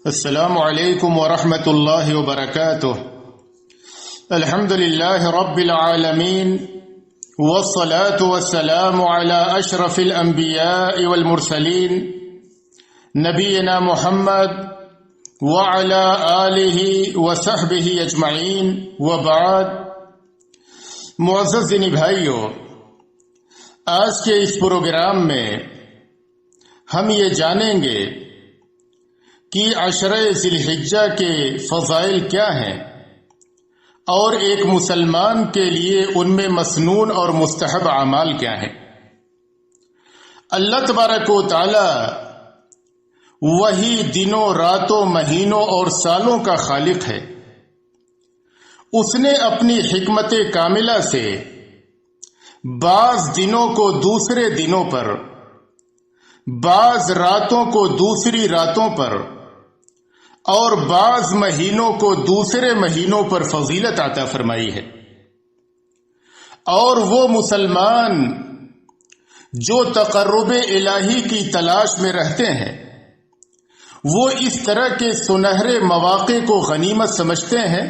السلام علیکم ورحمۃ اللہ وبرکاتہ۔ الحمد للہ رب العالمین والصلاة والسلام على اشرف الانبیاء والمرسلین نبینا محمد وعلى آلہ وصحبہ اجمعین وبعد۔ معزز دینی بھائیو، آج کے اس پروگرام میں ہم یہ جانیں گے کہ عشرہ ذی الحجہ کے فضائل کیا ہیں اور ایک مسلمان کے لیے ان میں مسنون اور مستحب اعمال کیا ہیں۔ اللہ تبارک و تعالی وہی دنوں، راتوں، مہینوں اور سالوں کا خالق ہے۔ اس نے اپنی حکمت کاملہ سے بعض دنوں کو دوسرے دنوں پر، بعض راتوں کو دوسری راتوں پر اور بعض مہینوں کو دوسرے مہینوں پر فضیلت عطا فرمائی ہے، اور وہ مسلمان جو تقرب الہی کی تلاش میں رہتے ہیں وہ اس طرح کے سنہرے مواقع کو غنیمت سمجھتے ہیں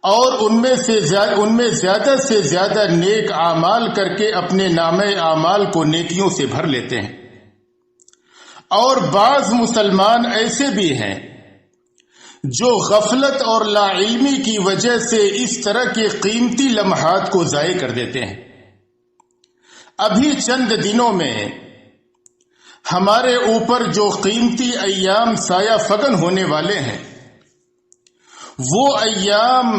اور ان میں زیادہ سے زیادہ نیک اعمال کر کے اپنے نامہ اعمال کو نیکیوں سے بھر لیتے ہیں۔ اور بعض مسلمان ایسے بھی ہیں جو غفلت اور لا علمی کی وجہ سے اس طرح کے قیمتی لمحات کو ضائع کر دیتے ہیں۔ ابھی چند دنوں میں ہمارے اوپر جو قیمتی ایام سایہ فگن ہونے والے ہیں، وہ ایام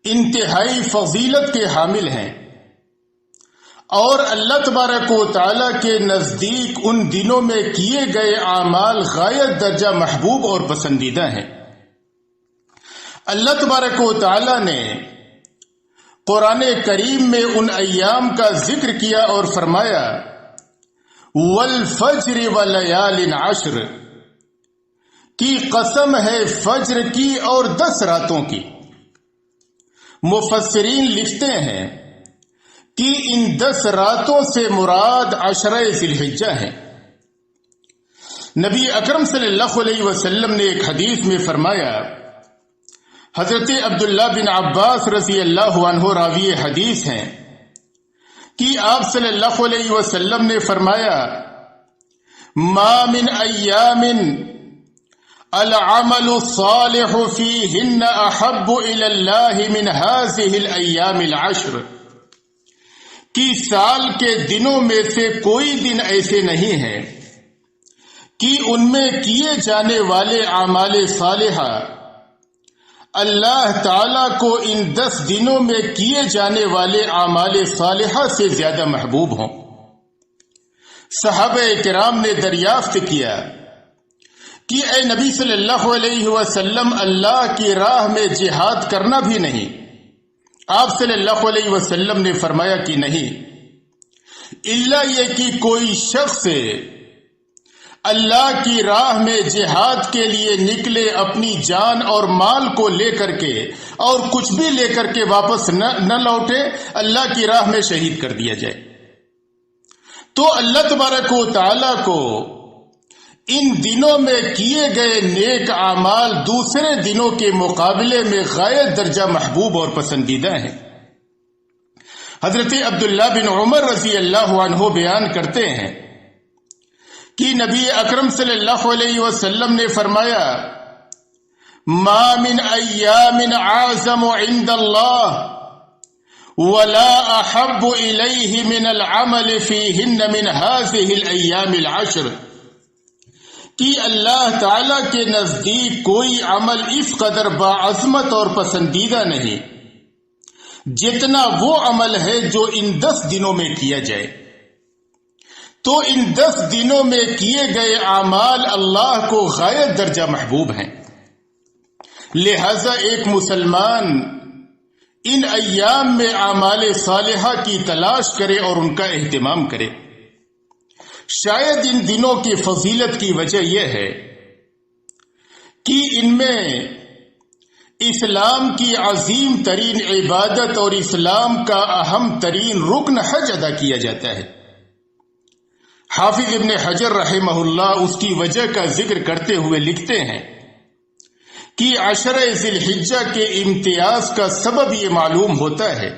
انتہائی فضیلت کے حامل ہیں، اور اللہ تبارک و تعالیٰ کے نزدیک ان دنوں میں کیے گئے اعمال غایت درجہ محبوب اور پسندیدہ ہیں۔ اللہ تبارک و تعالیٰ نے قرآن کریم میں ان ایام کا ذکر کیا اور فرمایا والفجر ولیال عشر، کی قسم ہے فجر کی اور 10 راتوں کی۔ مفسرین لکھتے ہیں کہ ان 10 راتوں سے مراد عشرہ ذی الحجہ ہے۔ نبی اکرم صلی اللہ علیہ وسلم نے ایک حدیث میں فرمایا، حضرت عبداللہ بن عباس رضی اللہ عنہ راوی حدیث ہیں کہ آپ صلی اللہ علیہ وسلم نے فرمایا ما من ایام العمل الصالح فیہن احب الی اللہ من هذه الایام العشر، کہ سال کے دنوں میں سے کوئی دن ایسے نہیں ہیں کہ ان میں کیے جانے والے اعمال صالحہ اللہ تعالی کو ان 10 دنوں میں کیے جانے والے اعمال صالحہ سے زیادہ محبوب ہوں۔ صحابہ کرام نے دریافت کیا کہ اے نبی صلی اللہ علیہ وسلم، اللہ کی راہ میں جہاد کرنا بھی نہیں؟ آپ صلی اللہ علیہ وسلم نے فرمایا کہ نہیں، الا یہ کہ کوئی شخص اللہ کی راہ میں جہاد کے لیے نکلے، اپنی جان اور مال کو لے کر کے اور کچھ بھی لے کر کے واپس نہ لوٹے، اللہ کی راہ میں شہید کر دیا جائے۔ تو اللہ تبارک و تعالی کو ان دنوں میں کیے گئے نیک اعمال دوسرے دنوں کے مقابلے میں غایت درجہ محبوب اور پسندیدہ ہیں۔ حضرت عبداللہ بن عمر رضی اللہ عنہ بیان کرتے ہیں کہ نبی اکرم صلی اللہ علیہ وسلم نے فرمایا ما من ایام اعظم عند اللہ ولا احب الیہ من العمل فیہن من هذه الایام العشر، کہ اللہ تعالی کے نزدیک کوئی عمل اس قدر باعظمت اور پسندیدہ نہیں جتنا وہ عمل ہے جو ان 10 دنوں میں کیا جائے۔ تو ان 10 دنوں میں کیے گئے اعمال اللہ کو غایت درجہ محبوب ہیں، لہذا ایک مسلمان ان ایام میں اعمال صالحہ کی تلاش کرے اور ان کا اہتمام کرے۔ شاید ان دنوں کی فضیلت کی وجہ یہ ہے کہ ان میں اسلام کی عظیم ترین عبادت اور اسلام کا اہم ترین رکن حج ادا کیا جاتا ہے۔ حافظ ابن حجر رحمہ اللہ اس کی وجہ کا ذکر کرتے ہوئے لکھتے ہیں کہ عشرہ ذی الحجہ کے امتیاز کا سبب یہ معلوم ہوتا ہے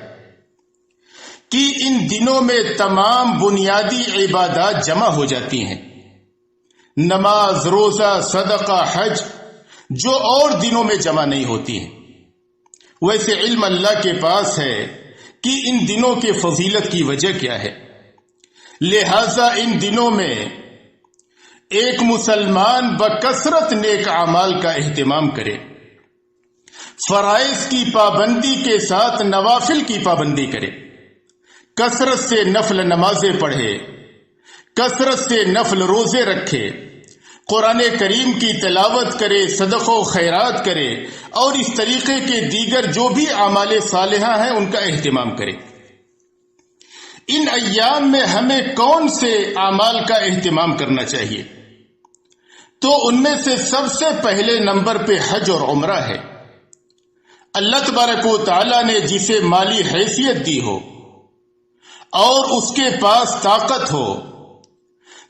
کہ ان دنوں میں تمام بنیادی عبادات جمع ہو جاتی ہیں، نماز، روزہ، صدقہ، حج، جو اور دنوں میں جمع نہیں ہوتی ہیں۔ ویسے علم اللہ کے پاس ہے کہ ان دنوں کے فضیلت کی وجہ کیا ہے، لہذا ان دنوں میں ایک مسلمان بکثرت نیک اعمال کا اہتمام کرے، فرائض کی پابندی کے ساتھ نوافل کی پابندی کرے، کثرت سے نفل نمازیں پڑھے، کثرت سے نفل روزے رکھے، قرآن کریم کی تلاوت کرے، صدقہ و خیرات کرے، اور اس طریقے کے دیگر جو بھی اعمال صالحہ ہیں ان کا اہتمام کرے۔ ان ایام میں ہمیں کون سے اعمال کا اہتمام کرنا چاہیے؟ تو ان میں سے سب سے پہلے نمبر پہ حج اور عمرہ ہے۔ اللہ تبارک و تعالی نے جسے مالی حیثیت دی ہو اور اس کے پاس طاقت ہو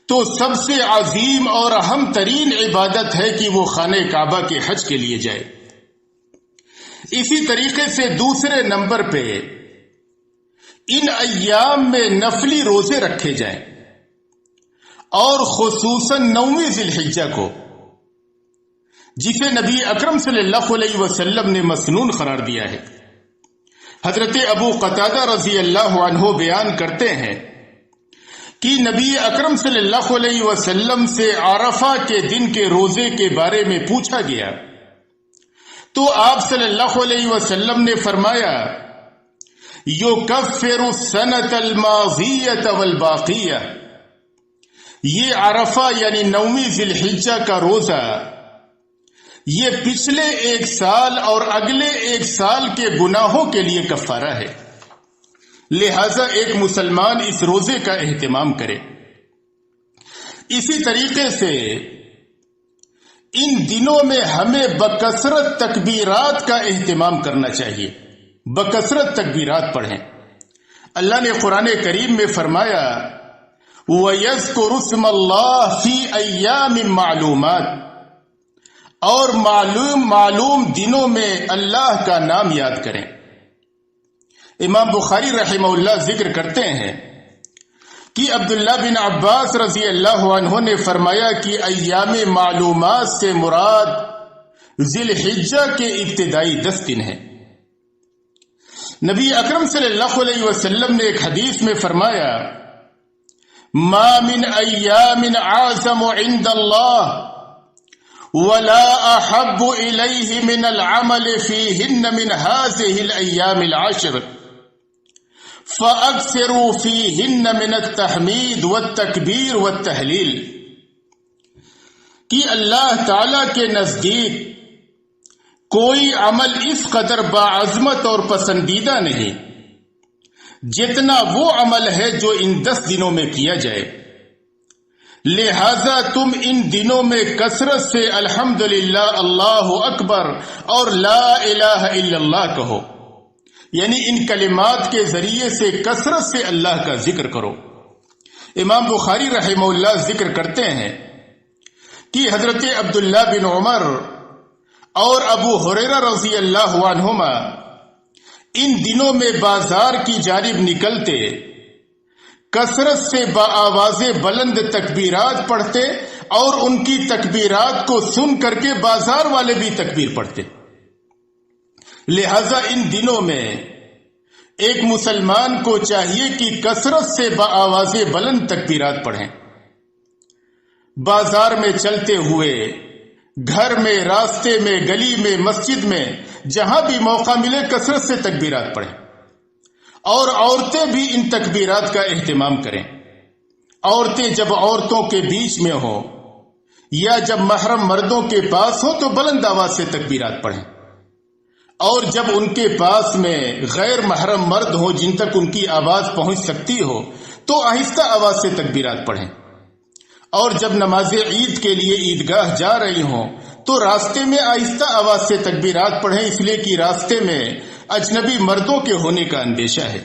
تو سب سے عظیم اور اہم ترین عبادت ہے کہ وہ خانہ کعبہ کے حج کے لیے جائے۔ اسی طریقے سے دوسرے نمبر پہ ان ایام میں نفلی روزے رکھے جائیں، اور خصوصاً 9 ذی الحجہ کو، جسے نبی اکرم صلی اللہ علیہ وسلم نے مسنون قرار دیا ہے۔ حضرت ابو قتادہ رضی اللہ عنہ بیان کرتے ہیں کہ نبی اکرم صلی اللہ علیہ وسلم سے عرفہ کے دن کے روزے کے بارے میں پوچھا گیا تو آپ صلی اللہ علیہ وسلم نے فرمایا، یکفر السنۃ الماضیۃ والباقیہ، یہ عرفہ یعنی 9 ذی الحجہ کا روزہ یہ پچھلے 1 سال اور اگلے 1 سال کے گناہوں کے لیے کفارہ ہے، لہذا ایک مسلمان اس روزے کا اہتمام کرے۔ اسی طریقے سے ان دنوں میں ہمیں بکثرت تکبیرات کا اہتمام کرنا چاہیے، بکثرت تکبیرات پڑھیں۔ اللہ نے قرآن کریم میں فرمایا، وَيَذْكُرُ اسْمَ اللَّهِ فِي أَيَّامٍ مَّعْلُومَاتٍ، اور معلوم دنوں میں اللہ کا نام یاد کریں۔ امام بخاری رحمہ اللہ ذکر کرتے ہیں کہ عبداللہ بن عباس رضی اللہ عنہ نے فرمایا کہ ایام معلومات سے مراد ذی الحجہ کے ابتدائی 10 دن ہیں۔ نبی اکرم صلی اللہ علیہ وسلم نے ایک حدیث میں فرمایا، ما من ایام اعظم عند اللہ ولا احب الیہ من العمل فیہن من هذه الایام العشر فاکثروا فیہن من التحمید والتکبیر والتہلیل، کہ اللہ تعالی کے نزدیک کوئی عمل اس قدر باعظمت اور پسندیدہ نہیں جتنا وہ عمل ہے جو ان 10 دنوں میں کیا جائے، لہذا تم ان دنوں میں کثرت سے الحمدللہ، اللہ اکبر اور لا الہ الا اللہ کہو، یعنی ان کلمات کے ذریعے سے کثرت سے اللہ کا ذکر کرو۔ امام بخاری رحمہ اللہ ذکر کرتے ہیں کہ حضرت عبداللہ بن عمر اور ابو ہریرہ رضی اللہ عنہما ان دنوں میں بازار کی جانب نکلتے، کثرت سے بآواز بلند تکبیرات پڑھتے، اور ان کی تکبیرات کو سن کر کے بازار والے بھی تکبیر پڑھتے۔ لہذا ان دنوں میں ایک مسلمان کو چاہیے کہ کثرت سے بآواز بلند تکبیرات پڑھیں، بازار میں چلتے ہوئے، گھر میں، راستے میں، گلی میں، مسجد میں، جہاں بھی موقع ملے کثرت سے تکبیرات پڑھیں، اور عورتیں بھی ان تکبیرات کا اہتمام کریں۔ عورتیں جب عورتوں کے بیچ میں ہوں یا جب محرم مردوں کے پاس ہوں تو بلند آواز سے تکبیرات پڑھیں، اور جب ان کے پاس میں غیر محرم مرد ہوں جن تک ان کی آواز پہنچ سکتی ہو تو آہستہ آواز سے تکبیرات پڑھیں، اور جب نماز عید کے لیے عیدگاہ جا رہی ہوں تو راستے میں آہستہ آواز سے تکبیرات پڑھیں، اس لیے کہ راستے میں اجنبی مردوں کے ہونے کا اندیشہ ہے۔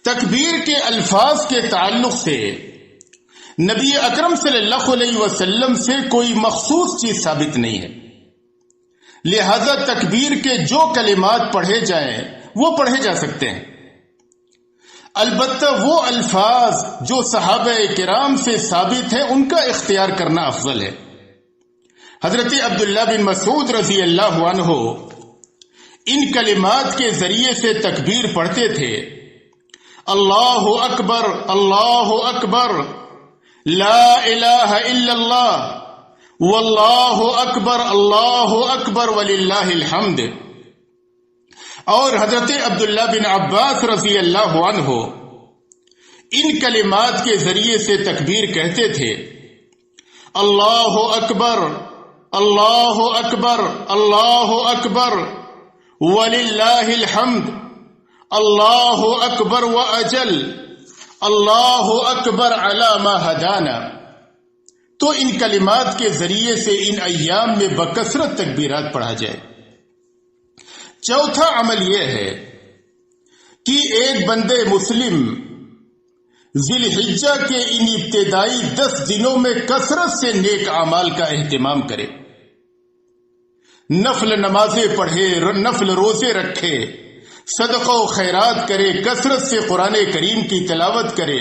تکبیر کے الفاظ کے تعلق سے نبی اکرم صلی اللہ علیہ وسلم سے کوئی مخصوص چیز ثابت نہیں ہے، لہذا تکبیر کے جو کلمات پڑھے جائیں وہ پڑھے جا سکتے ہیں، البتہ وہ الفاظ جو صحابہ کرام سے ثابت ہیں ان کا اختیار کرنا افضل ہے۔ حضرت عبداللہ بن مسعود رضی اللہ عنہ ان کلمات کے ذریعے سے تکبیر پڑھتے تھے: اللہ اکبر اللہ اکبر لا الہ الا اللہ واللہ اکبر اللہ اکبر وللہ الحمد۔ اور حضرت عبداللہ بن عباس رضی اللہ عنہ ان کلمات کے ذریعے سے تکبیر کہتے تھے: اللہ اکبر اللہ اکبر اللہ اکبر وللہ الحمد اللہ اکبر واجل اللہ اکبر علی ما ہدانا۔ تو ان کلمات کے ذریعے سے ان ایام میں بکثرت تکبیرات پڑھا جائے۔ چوتھا عمل یہ ہے کہ ایک بندے مسلم ذی الحجہ کے ان ابتدائی 10 دنوں میں کثرت سے نیک اعمال کا اہتمام کرے، نفل نمازیں پڑھے، نفل روزے رکھے، صدقہ و خیرات کرے، کثرت سے قرآن کریم کی تلاوت کرے،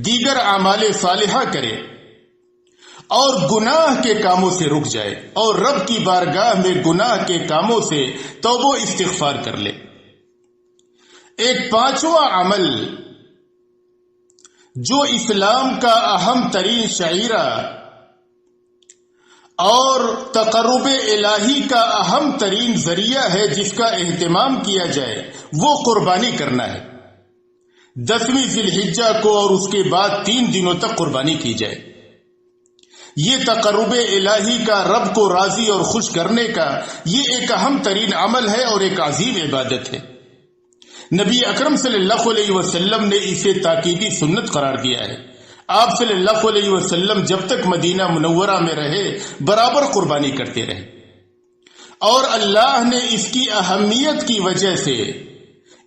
دیگر اعمال صالحہ کرے، اور گناہ کے کاموں سے رک جائے اور رب کی بارگاہ میں گناہ کے کاموں سے توبہ و استغفار کر لے۔ ایک پانچواں عمل جو اسلام کا اہم ترین شعیرہ اور تقرب الہی کا اہم ترین ذریعہ ہے جس کا اہتمام کیا جائے، وہ قربانی کرنا ہے۔ 10ویں ذی الحجہ کو اور اس کے بعد 3 دنوں تک قربانی کی جائے۔ یہ تقرب الہی کا، رب کو راضی اور خوش کرنے کا یہ ایک اہم ترین عمل ہے اور ایک عظیم عبادت ہے۔ نبی اکرم صلی اللہ علیہ وسلم نے اسے تاکیدی سنت قرار دیا ہے۔ آپ صلی اللہ علیہ وسلم جب تک مدینہ منورہ میں رہے برابر قربانی کرتے رہے، اور اللہ نے اس کی اہمیت کی وجہ سے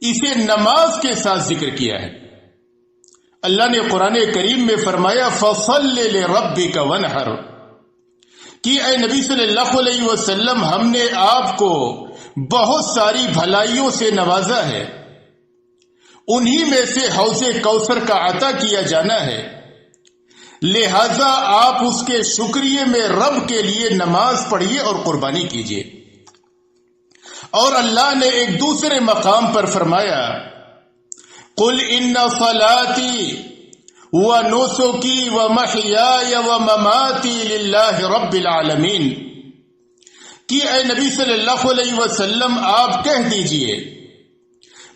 اسے نماز کے ساتھ ذکر کیا ہے۔ اللہ نے قرآن کریم میں فرمایا فَصَلِّ لِرَبِّكَ وَانْحَرْ، کہ اے نبی صلی اللہ علیہ وسلم ہم نے آپ کو بہت ساری بھلائیوں سے نوازا ہے، انہی میں سے حوض کوثر کا عطا کیا جانا ہے، لہذا آپ اس کے شکریہ میں رب کے لیے نماز پڑھیے اور قربانی کیجیے۔ اور اللہ نے ایک دوسرے مقام پر فرمایا قل ان صلاتي ونسكي ومحياي ومماتي لله رب العالمین، کہ اے نبی صلی اللہ علیہ وسلم آپ کہہ دیجئے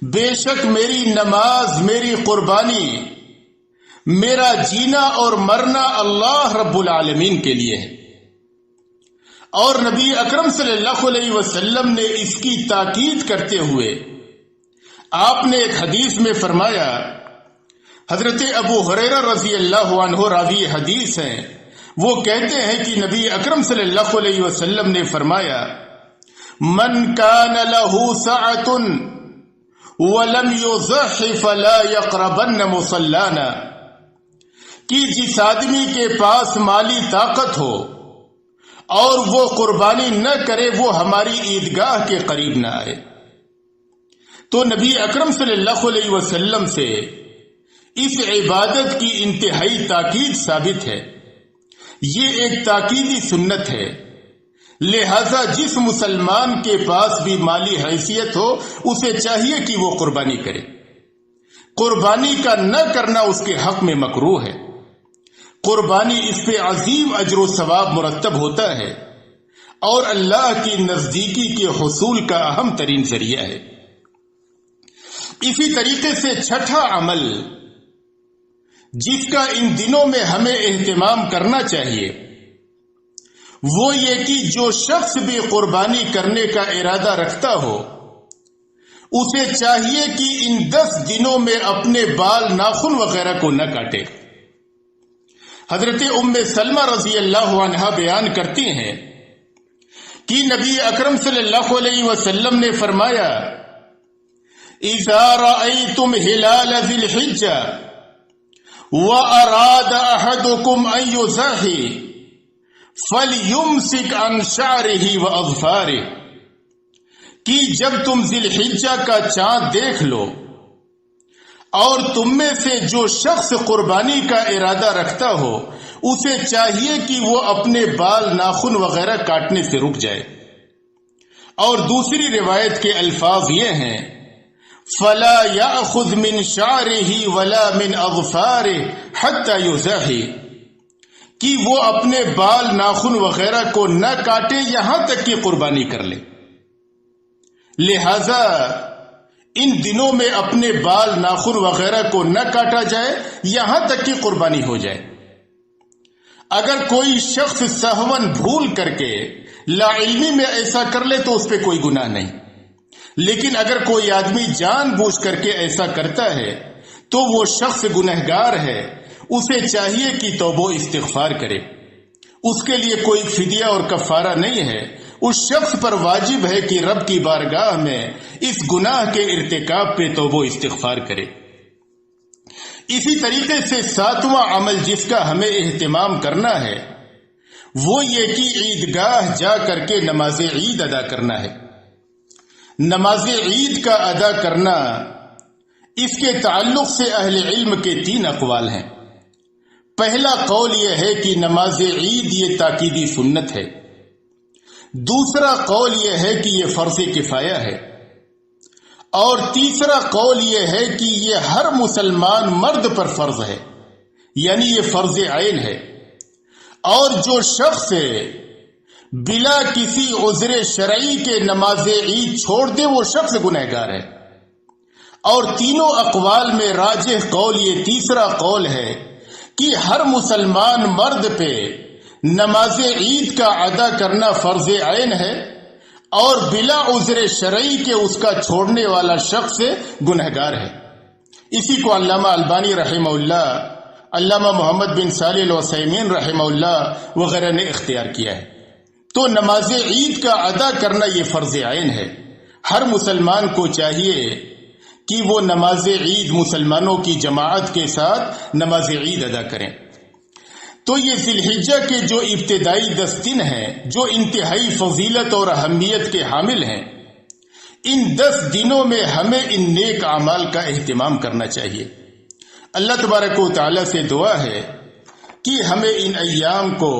بے شک میری نماز، میری قربانی، میرا جینا اور مرنا اللہ رب العالمین کے لیے ہے۔ اور نبی اکرم صلی اللہ علیہ وسلم نے اس کی تاکید کرتے ہوئے آپ نے ایک حدیث میں فرمایا، حضرت ابو ہریرہ رضی اللہ عنہ راوی حدیث ہیں، وہ کہتے ہیں کہ نبی اکرم صلی اللہ علیہ وسلم نے فرمایا من کان له سعة ولم يضح فلا يقربن مصلانا، کہ جس آدمی کے پاس مالی طاقت ہو اور وہ قربانی نہ کرے وہ ہماری عیدگاہ کے قریب نہ آئے۔ تو نبی اکرم صلی اللہ علیہ وسلم سے اس عبادت کی انتہائی تاکید ثابت ہے، یہ ایک تاکیدی سنت ہے، لہذا جس مسلمان کے پاس بھی مالی حیثیت ہو اسے چاہیے کہ وہ قربانی کرے۔ قربانی کا نہ کرنا اس کے حق میں مکروہ ہے، قربانی اس پہ عظیم اجر و ثواب مرتب ہوتا ہے اور اللہ کی نزدیکی کے حصول کا اہم ترین ذریعہ ہے۔ اسی طریقے سے چھٹا عمل جس کا ان دنوں میں ہمیں اہتمام کرنا چاہیے وہ یہ کہ جو شخص بھی قربانی کرنے کا ارادہ رکھتا ہو اسے چاہیے کہ ان 10 دنوں میں اپنے بال، ناخن وغیرہ کو نہ کاٹے۔ حضرت ام سلمہ رضی اللہ عنہا بیان کرتی ہیں کہ نبی اکرم صلی اللہ علیہ وسلم نے فرمایا اذا رأيتم هلال ذي الحجة وَأَرَادَ أَحَدُكُمْ أَن يُزَاحِي فَلْيُمْسِكْ عَنْ شَعْرِهِ وَأَظْفَارِهِ کہ جب تم ذی الحجہ کا چاند دیکھ لو اور تم میں سے جو شخص قربانی کا ارادہ رکھتا ہو اسے چاہیے کہ وہ اپنے بال ناخن وغیرہ کاٹنے سے رک جائے۔ اور دوسری روایت کے الفاظ یہ ہیں فَلَا يَأْخُذْ مِنْ شَعْرِهِ وَلَا مِنْ أَظْفَارِهِ حَتَّى يُزَاحِي کہ وہ اپنے بال ناخن وغیرہ کو نہ کاٹے یہاں تک کہ قربانی کر لے۔ لہذا ان دنوں میں اپنے بال ناخن وغیرہ کو نہ کاٹا جائے یہاں تک کہ قربانی ہو جائے۔ اگر کوئی شخص سہون بھول کر کے لا علمی میں ایسا کر لے تو اس پہ کوئی گناہ نہیں، لیکن اگر کوئی آدمی جان بوجھ کر کے ایسا کرتا ہے تو وہ شخص گنہگار ہے، اسے چاہیے کہ توبہ استغفار کرے۔ اس کے لیے کوئی فدیہ اور کفارہ نہیں ہے، اس شخص پر واجب ہے کہ رب کی بارگاہ میں اس گناہ کے ارتکاب پہ توبہ استغفار کرے۔ اسی طریقے سے ساتواں عمل جس کا ہمیں اہتمام کرنا ہے وہ یہ کہ عیدگاہ جا کر کے نماز عید ادا کرنا ہے۔ نماز عید کا ادا کرنا، اس کے تعلق سے اہل علم کے 3 اقوال ہیں۔ پہلا قول یہ ہے کہ نماز عید یہ تاکیدی سنت ہے۔ دوسرا قول یہ ہے کہ یہ فرض کفایہ ہے، اور تیسرا قول یہ ہے کہ یہ ہر مسلمان مرد پر فرض ہے، یعنی یہ فرض عین ہے، اور جو شخص بلا کسی عذر شرعی کے نماز عید چھوڑ دے وہ شخص گنہگار ہے۔ اور تینوں اقوال میں راجح قول یہ تیسرا قول ہے کہ ہر مسلمان مرد پہ نماز عید کا ادا کرنا فرض عین ہے، اور بلا عذر شرعی کے اس کا چھوڑنے والا شخص گنہگار ہے۔ اسی کو علامہ البانی رحمہ اللہ، علامہ محمد بن صالح العثیمین رحمہ اللہ وغیرہ نے اختیار کیا ہے۔ تو نماز عید کا ادا کرنا یہ فرض عین ہے، ہر مسلمان کو چاہیے کہ وہ نماز عید مسلمانوں کی جماعت کے ساتھ نماز عید ادا کریں۔ تو یہ ذی الحجہ کے جو ابتدائی 10 دن ہیں جو انتہائی فضیلت اور اہمیت کے حامل ہیں، ان 10 دنوں میں ہمیں ان نیک اعمال کا اہتمام کرنا چاہیے۔ اللہ تبارک و تعالی سے دعا ہے کہ ہمیں ان ایام کو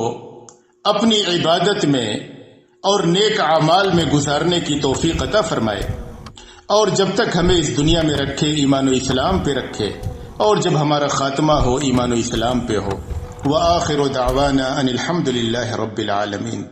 اپنی عبادت میں اور نیک اعمال میں گزارنے کی توفیق عطا فرمائے، اور جب تک ہمیں اس دنیا میں رکھے ایمان و اسلام پہ رکھے، اور جب ہمارا خاتمہ ہو ایمان و اسلام پہ ہو۔ وآخر دعوانا ان الحمد للہ رب العالمین۔